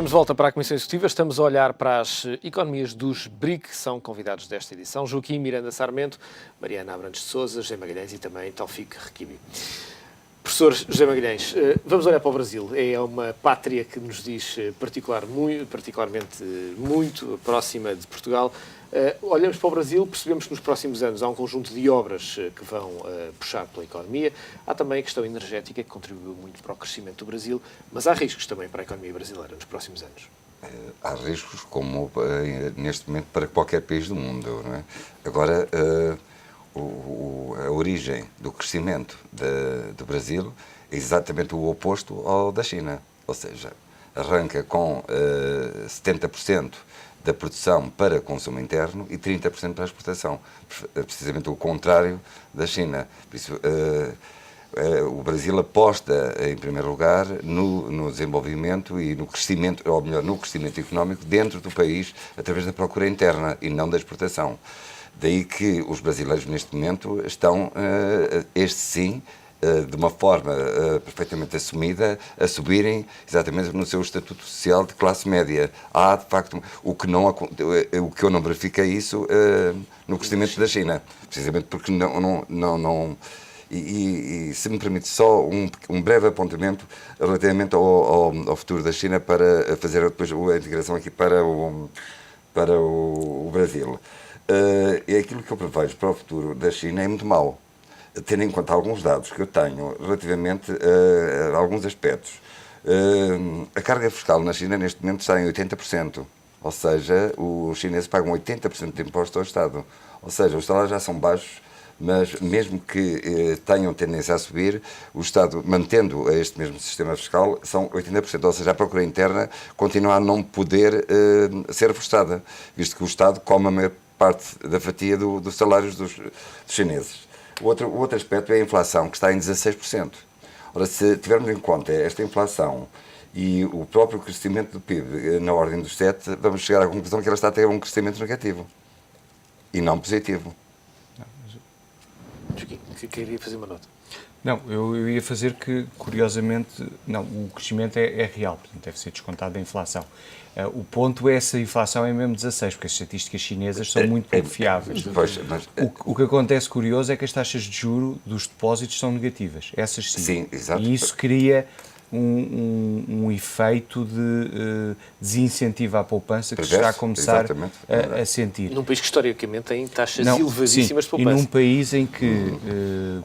Estamos de volta para a Comissão Executiva, estamos a olhar para as economias dos BRIC, que são convidados desta edição, Joaquim Miranda Sarmento, Mariana Abrantes de Sousa, José Magalhães e também Taufik Rekimi. Professor José Magalhães, vamos olhar para o Brasil. É uma pátria que nos diz particularmente muito próxima de Portugal. Olhamos para o Brasil, percebemos que nos próximos anos há um conjunto de obras que vão puxar pela economia. Há também a questão energética, que contribuiu muito para o crescimento do Brasil, mas há riscos também para a economia brasileira nos próximos anos. Há riscos, como neste momento, para qualquer país do mundo, não é? Agora, a origem do crescimento do Brasil é exatamente o oposto ao da China. Ou seja, arranca com 70% da produção para consumo interno e 30% para a exportação. Precisamente o contrário da China. Por isso, o Brasil aposta, em primeiro lugar, no desenvolvimento e no crescimento, ou melhor, no crescimento económico dentro do país, através da procura interna e não da exportação. Daí que os brasileiros, neste momento, estão, este sim, de uma forma perfeitamente assumida, a subirem exatamente no seu estatuto social de classe média. Há, de facto, o que eu não verifico é isso no crescimento da China. Precisamente porque E se me permite só um breve apontamento relativamente ao futuro da China para fazer depois a integração aqui para o Brasil. É aquilo que eu prevejo para o futuro da China é muito mau, tendo em conta alguns dados que eu tenho relativamente a alguns aspectos. A carga fiscal na China neste momento está em 80%, ou seja, os chineses pagam 80% de imposto ao Estado. Ou seja, os salários já são baixos, mas mesmo que tenham tendência a subir, o Estado, mantendo este mesmo sistema fiscal, são 80%, ou seja, a procura interna continua a não poder ser reforçada, visto que o Estado come a maior parte da fatia dos salários dos chineses. O outro aspecto é a inflação, que está em 16%. Ora, se tivermos em conta esta inflação e o próprio crescimento do PIB na ordem dos 7%, vamos chegar à conclusão que ela está a ter um crescimento negativo e não positivo. Que queria fazer uma nota. Não, eu ia fazer que, curiosamente, não, o crescimento é real, portanto deve ser descontado da inflação. O ponto é se a inflação é mesmo 16%, porque as estatísticas chinesas são muito pouco fiáveis. O que acontece curioso é que as taxas de juro dos depósitos são negativas, essas sim. Sim, exato. E isso cria um efeito de desincentivo à poupança que se está a começar a sentir. Num país que historicamente tem taxas elevadíssimas de poupança. E num país em que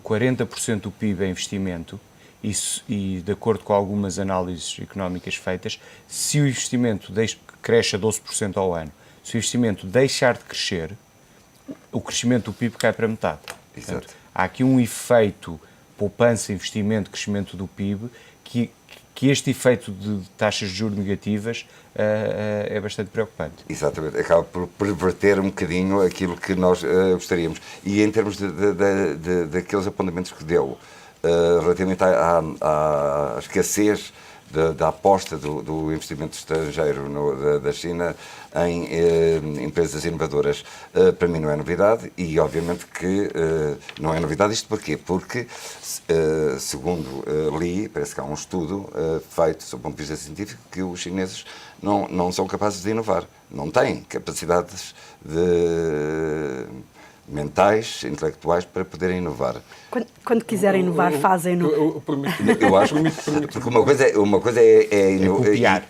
40% do PIB é investimento, e de acordo com algumas análises económicas feitas, se o investimento cresce a 12% ao ano, se o investimento deixar de crescer, o crescimento do PIB cai para metade. Portanto, há aqui um efeito poupança, investimento, crescimento do PIB, que este efeito de taxas de juros negativas é bastante preocupante. Exatamente, acaba por perverter um bocadinho aquilo que nós gostaríamos. E em termos daqueles apontamentos que deu, relativamente à escassez da aposta do investimento estrangeiro da China em empresas inovadoras, para mim não é novidade e obviamente que não é novidade. Isto porquê? Porque, segundo li, parece que há um estudo feito, sob o ponto de vista científico, que os chineses não são capazes de inovar, não têm capacidades mentais, intelectuais, para poderem inovar. Quando quiserem inovar, fazem-no. Eu acho porque uma coisa é copiar.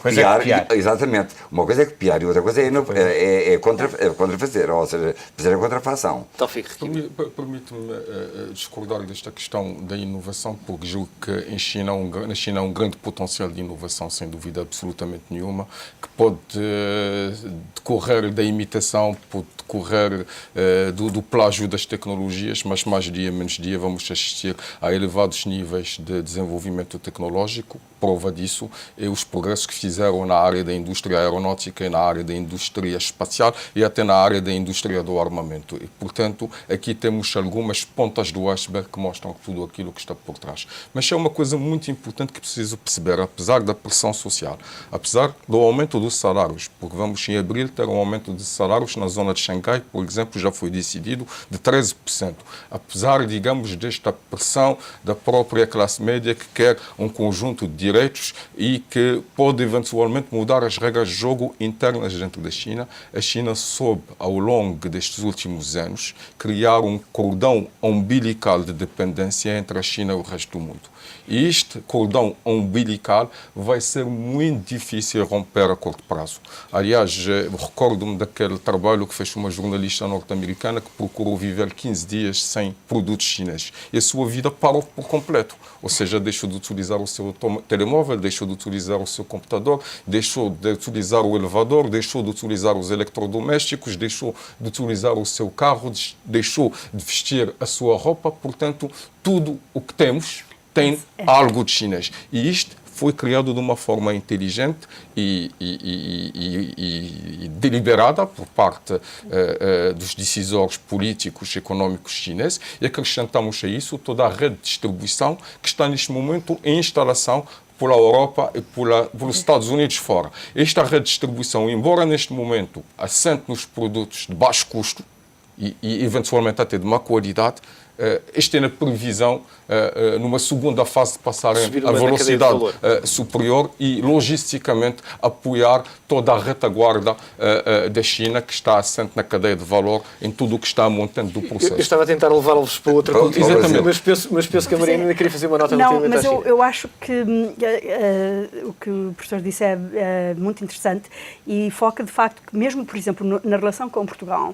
Copiar, exatamente. Uma coisa é copiar e outra coisa é contrafazer, ou seja, fazer a contrafação. Permite-me discordar desta questão da inovação, porque julgo que na China há um grande potencial de inovação, sem dúvida absolutamente nenhuma, que pode decorrer da imitação, pode decorrer do plágio das tecnologias, mas mais dia, menos dia, vamos assistir a elevados níveis de desenvolvimento tecnológico. Prova disso é os progressos que fizeram na área da indústria aeronáutica e na área da indústria espacial e até na área da indústria do armamento. E, portanto, aqui temos algumas pontas do iceberg que mostram tudo aquilo que está por trás. Mas é uma coisa muito importante que preciso perceber, apesar da pressão social, apesar do aumento dos salários, porque vamos em abril ter um aumento de salários na zona de Xangai, por exemplo, já foi decidido de 13%. Apesar, digamos, desta pressão da própria classe média que quer um conjunto de direitos e que pode pode eventualmente mudar as regras de jogo internas dentro da China. A China soube, ao longo destes últimos anos, criar um cordão umbilical de dependência entre a China e o resto do mundo. E este cordão umbilical vai ser muito difícil romper a curto prazo. Aliás, recordo-me daquele trabalho que fez uma jornalista norte-americana que procurou viver 15 dias sem produtos chineses. E a sua vida parou por completo. Ou seja, deixou de utilizar o seu telemóvel, deixou de utilizar o seu computador, deixou de utilizar o elevador, deixou de utilizar os eletrodomésticos, deixou de utilizar o seu carro, deixou de vestir a sua roupa. Portanto, tudo o que temos tem algo de chinês. E isto foi criado de uma forma inteligente e deliberada por parte dos decisores políticos e económicos chineses, e acrescentamos a isso toda a rede de distribuição que está neste momento em instalação pela Europa e pelos Estados Unidos fora. Esta rede de distribuição, embora neste momento assente nos produtos de baixo custo e eventualmente até de má qualidade, este é na previsão, numa segunda fase, de passarem a velocidade superior e, logisticamente, apoiar toda a retaguarda da China, que está assente na cadeia de valor, em tudo o que está montando do processo. Eu estava a tentar levá-los para outra continente, mas penso que a Mariana ainda queria fazer uma nota relativamente à China. Mas eu acho que o que o professor disse é muito interessante e foca, de facto, que mesmo, por exemplo, na relação com Portugal,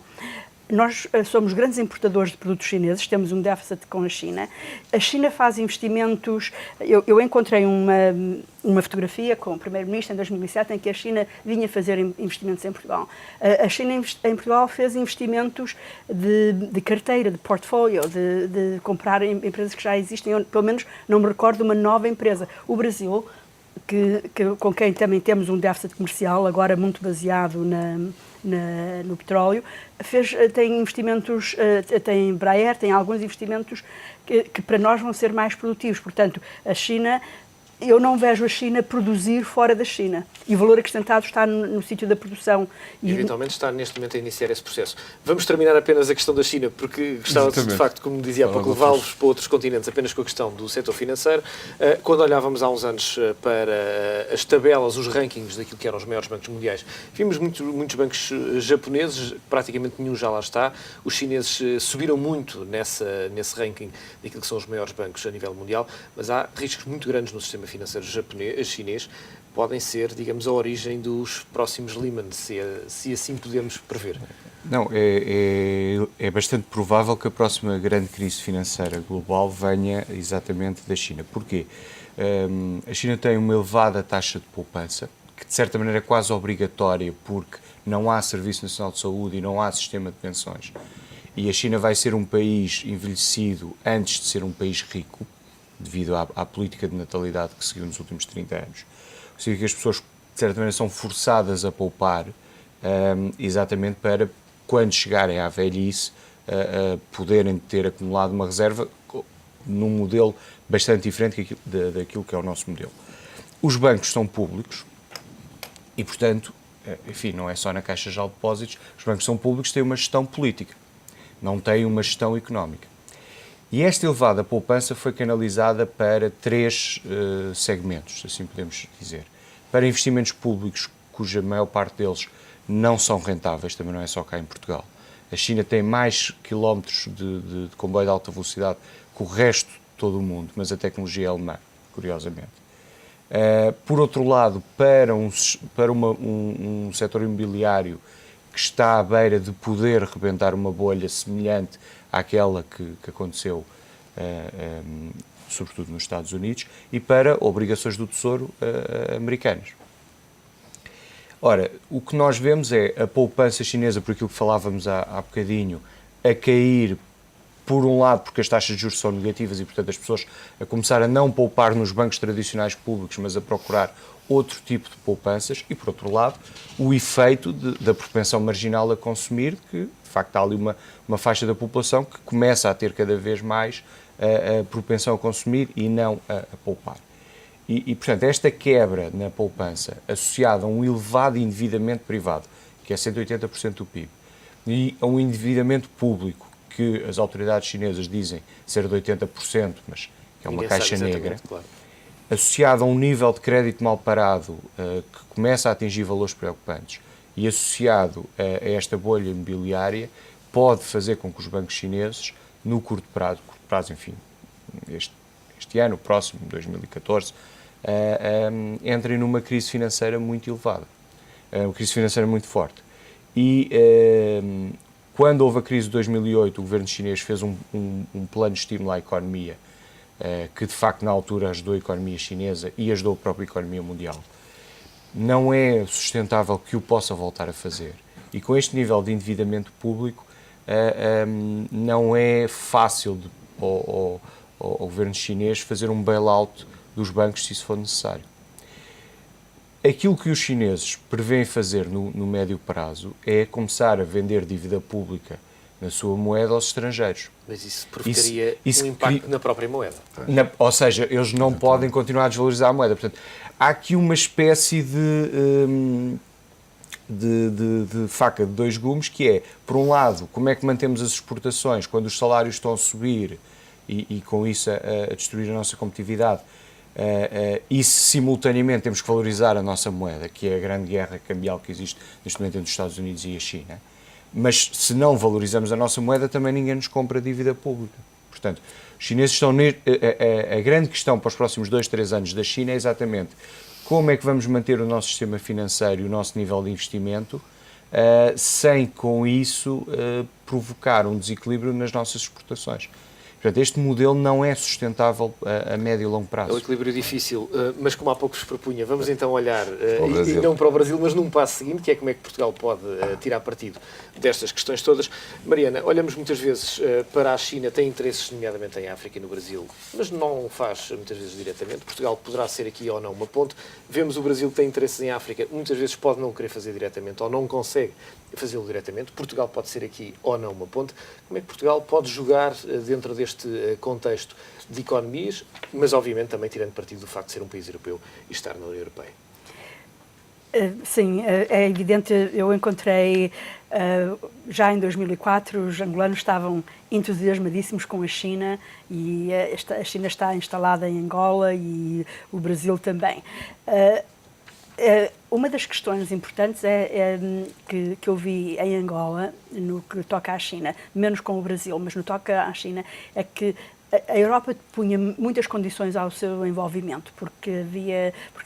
nós somos grandes importadores de produtos chineses, temos um déficit com a China. A China faz investimentos... Eu encontrei uma fotografia com o Primeiro-Ministro em 2007 em que a China vinha fazer investimentos em Portugal. A China em Portugal fez investimentos de carteira, de portfólio, de comprar empresas que já existem. Eu, pelo menos, não me recordo de uma nova empresa. O Brasil, com quem também temos um déficit comercial, agora muito baseado no petróleo, tem investimentos, tem Embraer, tem alguns investimentos que para nós vão ser mais produtivos. Portanto, a China, eu não vejo a China produzir fora da China. E o valor acrescentado está no sítio da produção. E eventualmente está neste momento a iniciar esse processo. Vamos terminar apenas a questão da China, porque gostava de facto, como dizia há pouco, levá-los para outros continentes apenas com a questão do setor financeiro. Quando olhávamos há uns anos para as tabelas, os rankings daquilo que eram os maiores bancos mundiais, vimos muitos bancos japoneses, praticamente nenhum já lá está. Os chineses subiram muito nesse ranking daquilo que são os maiores bancos a nível mundial, mas há riscos muito grandes no sistema financeiro chinês, podem ser, digamos, a origem dos próximos Lehman, se assim podemos prever. Não, é bastante provável que a próxima grande crise financeira global venha exatamente da China. Porquê? A China tem uma elevada taxa de poupança, que de certa maneira é quase obrigatória, porque não há Serviço Nacional de Saúde e não há sistema de pensões. E a China vai ser um país envelhecido antes de ser um país rico, devido à política de natalidade que seguiu nos últimos 30 anos. Ou seja, que as pessoas, de certa maneira, são forçadas a poupar exatamente para, quando chegarem à velhice, poderem ter acumulado uma reserva num modelo bastante diferente daquilo que é o nosso modelo. Os bancos são públicos e, portanto, enfim, não é só na Caixa Geral de Depósitos, os bancos são públicos, têm uma gestão política, não têm uma gestão económica. E esta elevada poupança foi canalizada para três segmentos, assim podemos dizer. Para investimentos públicos, cuja maior parte deles não são rentáveis, também não é só cá em Portugal. A China tem mais quilómetros de comboio de alta velocidade que o resto de todo o mundo, mas a tecnologia é alemã, curiosamente. Por outro lado, para um setor imobiliário que está à beira de poder rebentar uma bolha semelhante àquela que aconteceu, sobretudo nos Estados Unidos, e para obrigações do Tesouro americanas. Ora, o que nós vemos é a poupança chinesa, por aquilo que falávamos há bocadinho, a cair, por um lado, porque as taxas de juros são negativas e, portanto, as pessoas a começar a não poupar nos bancos tradicionais públicos, mas a procurar outro tipo de poupanças, e, por outro lado, o efeito da propensão marginal a consumir, que, de facto, há ali uma faixa da população que começa a ter cada vez mais a propensão a consumir e não a poupar. E, portanto, esta quebra na poupança, associada a um elevado endividamento privado, que é 180% do PIB, e a um endividamento público, que as autoridades chinesas dizem ser de 80%, mas que é uma caixa negra, claro, associado a um nível de crédito mal parado que começa a atingir valores preocupantes e associado a esta bolha imobiliária, pode fazer com que os bancos chineses, no curto prazo, enfim, este ano, próximo, 2014, entrem numa crise financeira muito elevada, uma crise financeira muito forte. E quando houve a crise de 2008, o governo chinês fez um plano de estímulo à economia que, de facto, na altura ajudou a economia chinesa e ajudou a própria economia mundial. Não é sustentável que o possa voltar a fazer. E com este nível de endividamento público, não é fácil ao governo chinês fazer um bailout dos bancos se isso for necessário. Aquilo que os chineses prevêem fazer no médio prazo é começar a vender dívida pública na sua moeda aos estrangeiros. Mas isso provocaria um impacto na própria moeda. Ou seja, eles não podem continuar a desvalorizar a moeda. Portanto, há aqui uma espécie de faca de dois gumes, que é, por um lado, como é que mantemos as exportações quando os salários estão a subir e com isso a destruir a nossa competitividade, e simultaneamente temos que valorizar a nossa moeda, que é a grande guerra cambial que existe neste momento entre os Estados Unidos e a China. Mas se não valorizamos a nossa moeda, também ninguém nos compra dívida pública. Portanto, os chineses estão... A grande questão para os próximos 2, 3 anos da China é exatamente como é que vamos manter o nosso sistema financeiro e o nosso nível de investimento sem, com isso, provocar um desequilíbrio nas nossas exportações. Portanto, este modelo não é sustentável a médio e longo prazo. É um equilíbrio difícil, mas como há pouco vos propunha, vamos então olhar, e não para o Brasil, mas num passo seguinte, que é como é que Portugal pode tirar partido destas questões todas. Mariana, olhamos muitas vezes para a China, tem interesses nomeadamente em África e no Brasil, mas não faz muitas vezes diretamente. Portugal poderá ser aqui ou não uma ponte. Vemos o Brasil que tem interesses em África, muitas vezes pode não querer fazer diretamente ou não consegue fazê-lo diretamente. Portugal pode ser aqui ou não uma ponte. Como é que Portugal pode jogar dentro deste contexto de economias, mas obviamente também tirando partido do facto de ser um país europeu e estar na União Europeia? Sim, é evidente. Eu encontrei, já em 2004, os angolanos estavam entusiasmadíssimos com a China e a China está instalada em Angola e o Brasil também. Uma das questões importantes que eu vi em Angola, no que toca à China, menos com o Brasil, mas no que toca à China, é que a Europa punha muitas condições ao seu envolvimento, porque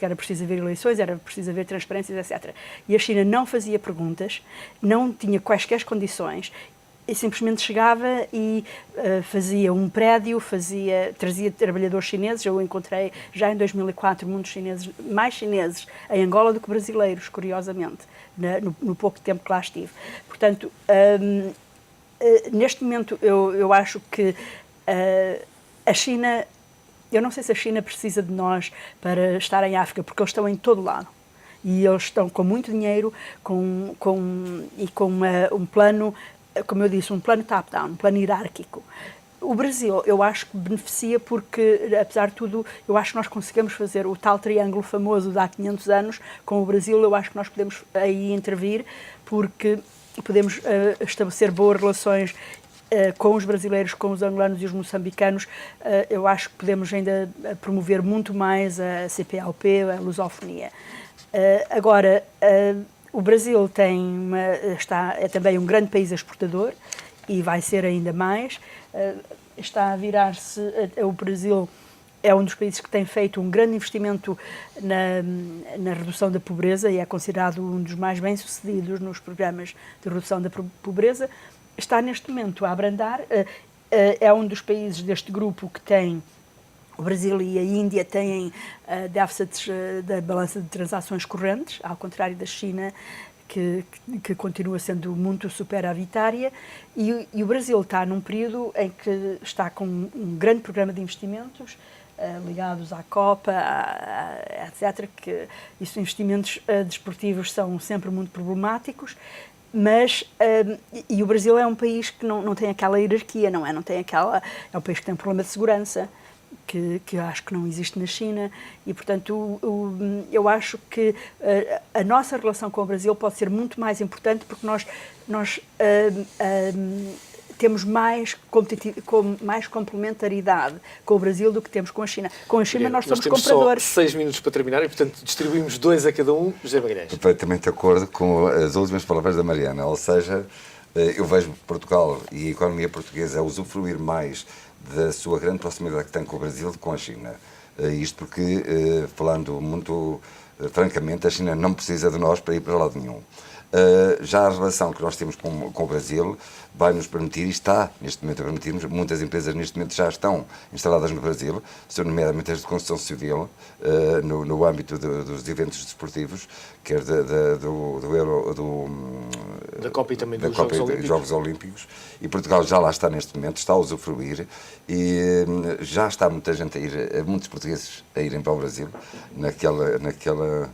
era preciso haver eleições, era preciso haver transparências, etc. E a China não fazia perguntas, não tinha quaisquer condições, e simplesmente chegava e fazia um prédio, trazia trabalhadores chineses. Eu encontrei já em 2004 muitos chineses, mais chineses em Angola do que brasileiros, curiosamente, no pouco tempo que lá estive. Portanto, neste momento eu acho que a China, eu não sei se a China precisa de nós para estar em África, porque eles estão em todo lado. E eles estão com muito dinheiro com um plano, como eu disse, um plano top-down, um plano hierárquico. O Brasil, eu acho que beneficia porque, apesar de tudo, eu acho que nós conseguimos fazer o tal triângulo famoso de há 500 anos com o Brasil. Eu acho que nós podemos aí intervir porque podemos estabelecer boas relações com os brasileiros, com os angolanos e os moçambicanos. Eu acho que podemos ainda promover muito mais a CPLP, a lusofonia. Agora, o Brasil é também um grande país exportador e vai ser ainda mais. Está a virar-se. O Brasil é um dos países que tem feito um grande investimento na redução da pobreza e é considerado um dos mais bem-sucedidos nos programas de redução da pobreza. Está neste momento a abrandar. É um dos países deste grupo que tem. O Brasil e a Índia têm déficits da balança de transações correntes, ao contrário da China, que continua sendo muito superavitária. E o Brasil está num período em que está com um grande programa de investimentos ligados à Copa, etc. Esses investimentos desportivos são sempre muito problemáticos. Mas, e o Brasil é um país que não tem aquela hierarquia, não é? É um país que tem um problema de segurança, que eu acho que não existe na China, e portanto eu acho que a nossa relação com o Brasil pode ser muito mais importante porque nós temos mais complementaridade com o Brasil do que temos com a China. Com a China nós somos compradores. Só 6 minutos para terminar e, portanto, distribuímos 2 a cada um. José Magalhães. Perfeitamente de acordo com as últimas palavras da Mariana, ou seja, eu vejo Portugal e a economia portuguesa a usufruir mais da sua grande proximidade que tem com o Brasil do que com a China. Isto porque, falando muito francamente, a China não precisa de nós para ir para lado nenhum. Já a relação que nós temos com o Brasil vai nos permitir, e está neste momento a permitir-nos, muitas empresas neste momento já estão instaladas no Brasil, nomeadamente as de construção civil, no âmbito dos eventos desportivos, quer da Copa e também dos Jogos Olímpicos, e Portugal já lá está neste momento, está a usufruir, e já está muita gente muitos portugueses a irem para o Brasil, naquela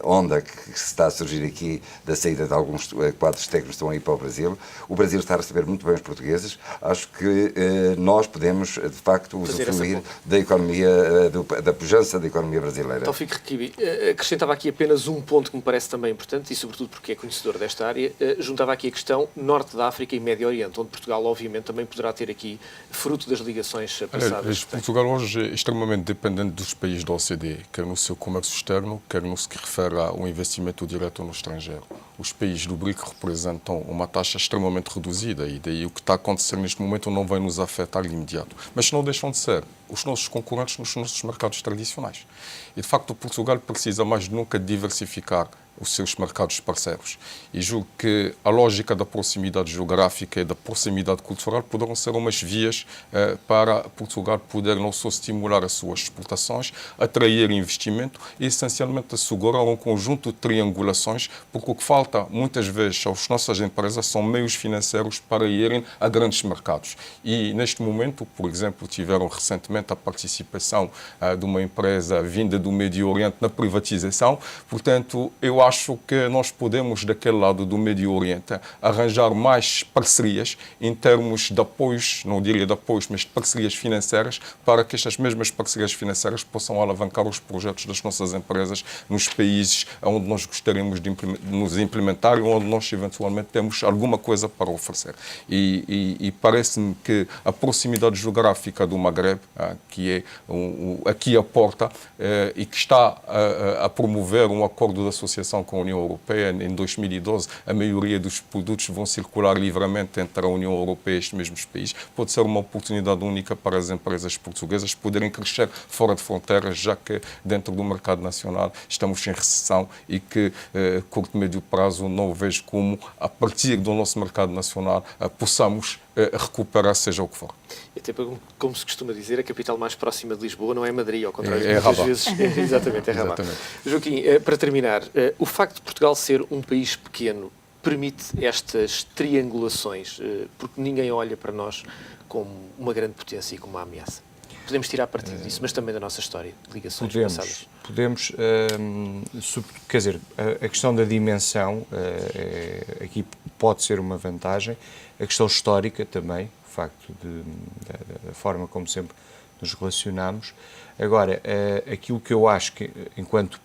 onda que se está a surgir aqui da saída de alguns quadros técnicos que estão a ir para o Brasil. O Brasil está a receber muito bem os portugueses. Acho que nós podemos, de facto, usufruir da economia, da pujança da economia brasileira. Então, Fico Requibi, acrescentava aqui apenas um ponto que me parece também importante, e sobretudo porque é conhecedor desta área, juntava aqui a questão Norte da África e Médio Oriente, onde Portugal, obviamente, também poderá ter aqui fruto das ligações passadas. Portugal hoje é extremamente dependente dos países da OCDE, quer no seu comércio externo, quer no que refere ao investimento direto no estrangeiro. Os países do BRIC representam uma taxa extremamente reduzida e daí o que está a acontecer neste momento não vai nos afetar de imediato. Mas não deixam de ser os nossos concorrentes nos nossos mercados tradicionais. E, de facto, Portugal precisa mais de nunca diversificar os seus mercados parceiros. E julgo que a lógica da proximidade geográfica e da proximidade cultural poderão ser umas vias para Portugal poder não só estimular as suas exportações, atrair investimento e, essencialmente, assegurar um conjunto de triangulações, porque o que falta, muitas vezes, às nossas empresas são meios financeiros para irem a grandes mercados. E, neste momento, por exemplo, tiveram recentemente a participação de uma empresa vinda do Médio Oriente na privatização. Portanto, eu acho que nós podemos, daquele lado do Médio Oriente, arranjar mais parcerias em termos de apoios, não diria de apoios, mas de parcerias financeiras, para que estas mesmas parcerias financeiras possam alavancar os projetos das nossas empresas nos países onde nós gostaríamos de nos implementar e onde nós eventualmente temos alguma coisa para oferecer. E parece-me que a proximidade geográfica do Magreb, que é aqui a porta, e que está a promover um acordo de associação com a União Europeia. Em 2012, a maioria dos produtos vão circular livremente entre a União Europeia e estes mesmos países. Pode ser uma oportunidade única para as empresas portuguesas poderem crescer fora de fronteiras, já que dentro do mercado nacional estamos em recessão e que, curto e médio prazo, não vejo como, a partir do nosso mercado nacional, possamos recuperar seja o que for. E até como se costuma dizer, a capital mais próxima de Lisboa não é Madrid, ao contrário de muitas Rabat. Vezes. Exatamente, é Rabat. Joaquim, para terminar, o facto de Portugal ser um país pequeno permite estas triangulações, porque ninguém olha para nós como uma grande potência e como uma ameaça. Podemos tirar partido disso, mas também da nossa história, de ligações passadas. Podemos, quer dizer, a questão da dimensão aqui pode ser uma vantagem, a questão histórica também, o facto da forma como sempre nos relacionamos. Agora, aquilo que eu acho que, enquanto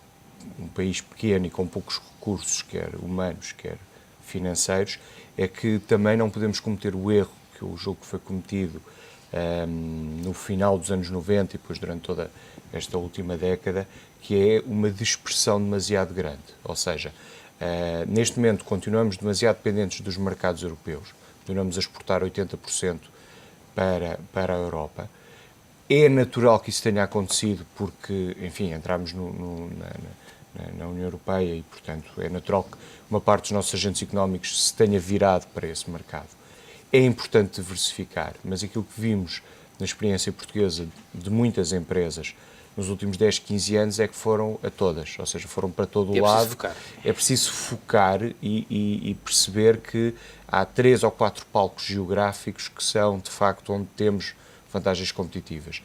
um país pequeno e com poucos recursos, quer humanos, quer financeiros, é que também não podemos cometer o erro que eu julgo que foi cometido no final dos anos 90 e depois durante toda esta última década, que é uma dispersão demasiado grande. Ou seja, neste momento continuamos demasiado dependentes dos mercados europeus, continuamos a exportar 80% para a Europa. É natural que isso tenha acontecido porque, enfim, entramos na União Europeia e, portanto, é natural que uma parte dos nossos agentes económicos se tenha virado para esse mercado. É importante diversificar, mas aquilo que vimos na experiência portuguesa de muitas empresas nos últimos 10, 15 anos é que foram a todas, ou seja, foram para todo o lado. É preciso focar e perceber que há 3 ou 4 palcos geográficos que são, de facto, onde temos vantagens competitivas.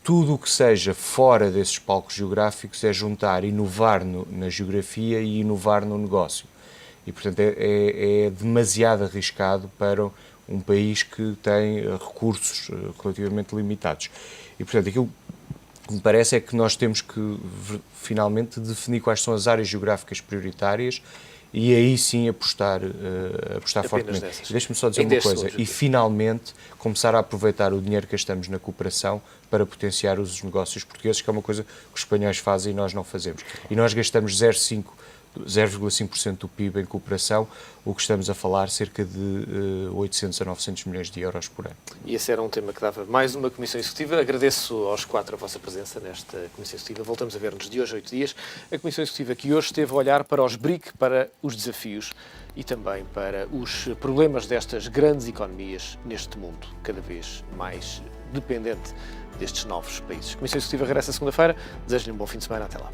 Tudo o que seja fora desses palcos geográficos é juntar, inovar na geografia e inovar no negócio. E, portanto, é demasiado arriscado para um país que tem recursos relativamente limitados. E, portanto, aquilo que me parece é que nós temos que, finalmente, definir quais são as áreas geográficas prioritárias e aí sim apostar fortemente. nessas. Deixe-me só dizer Em uma 10 coisa, segundos, e finalmente começar a aproveitar o dinheiro que gastamos na cooperação para potenciar os negócios portugueses, que é uma coisa que os espanhóis fazem e nós não fazemos. E nós gastamos 0,5% do PIB em cooperação, o que estamos a falar cerca de 800 a 900 milhões de euros por ano. E esse era um tema que dava mais uma Comissão Executiva. Agradeço aos 4 a vossa presença nesta Comissão Executiva. Voltamos a ver-nos de hoje a 8 dias. A Comissão Executiva que hoje esteve a olhar para os BRIC, para os desafios e também para os problemas destas grandes economias neste mundo, cada vez mais dependente destes novos países. A Comissão Executiva regressa segunda-feira. Desejo-lhe um bom fim de semana. Até lá.